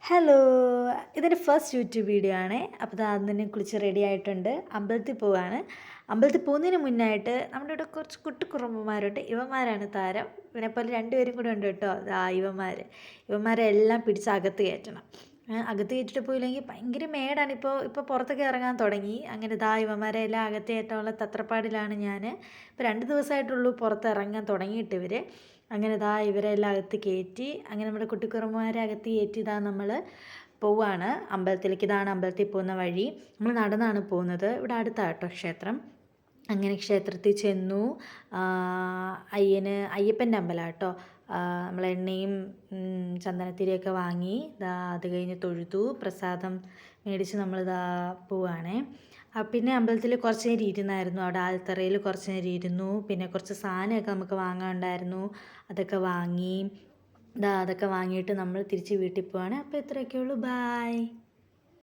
Hello! ഇതെൻ്റെ first YouTube video ആണേ. അപ്പോൾ ദാ ആദ്യം തന്നെ കുളിച്ച് റെഡി ആയിട്ടുണ്ട്. അമ്പലത്തിൽ പോവാണ്. അമ്പലത്തിൽ പോകുന്നതിന് മുന്നായിട്ട് നമ്മുടെ ഇവിടെ കുറച്ച് കുട്ടിക്കുറുമ്പന്മാരുണ്ട്. ഇവന്മാരാണ് താരം. ഇവനെപ്പോലെ 2 പേരും കൂടെ ഉണ്ട് കേട്ടോ. ദാ ഇവന്മാർ. ഇവന്മാരെ എല്ലാം പിടിച്ച് അകത്ത് കയറ്റണം. അകത്ത് കയറ്റിയിട്ട് പോയില്ലെങ്കിൽ ഭയങ്കര മേടാണ്. ഇപ്പോൾ പുറത്തൊക്കെ ഇറങ്ങാൻ തുടങ്ങി. അങ്ങനെ ദാ ഇവന്മാരെ എല്ലാം അകത്ത് കയറ്റാനുള്ള തത്രപ്പാടിലാണ് ഞാൻ. ഇപ്പോൾ 2 ദിവസമായിട്ടുള്ളൂ പുറത്തിറങ്ങാൻ തുടങ്ങിയിട്ട് ഇവർ. അങ്ങനെ ദാ ഇവരെല്ലാം അകത്ത് കയറ്റി. അങ്ങനെ നമ്മുടെ കുട്ടിക്കുറുമ്പന്മാരെ അകത്ത് കയറ്റി ഇതാ നമ്മൾ പോവാണ് അമ്പലത്തിലേക്ക്. ഇതാണ് അമ്പലത്തിൽ പോകുന്ന വഴി. നമ്മൾ നടന്നാണ് പോകുന്നത്. ഇവിടെ അടുത്താണ് കേട്ടോ ക്ഷേത്രം. അങ്ങനെ ക്ഷേത്രത്തിൽ ചെന്നു. അയ്യപ്പൻ്റെ അമ്പലമാണ് കേട്ടോ. നമ്മൾ എണ്ണയും ചന്ദനത്തിരിയൊക്കെ വാങ്ങി അത് കഴിഞ്ഞ് തൊഴുതു. പ്രസാദം മേടിച്ച് നമ്മൾ പോവുകയാണേ. പിന്നെ അമ്പലത്തിൽ കുറച്ച് നേരം ഇരുന്നായിരുന്നു. അവിടെ ആൽത്തറയിൽ കുറച്ച് നേരം ഇരുന്നു. പിന്നെ കുറച്ച് സാധനമൊക്കെ നമുക്ക് വാങ്ങാനുണ്ടായിരുന്നു. അതൊക്കെ വാങ്ങി. അതൊക്കെ വാങ്ങിയിട്ട് നമ്മൾ തിരിച്ച് വീട്ടിൽ പോവുകയാണ്. അപ്പോൾ ഇത്രയൊക്കെ ഉള്ളൂ. ബായ്.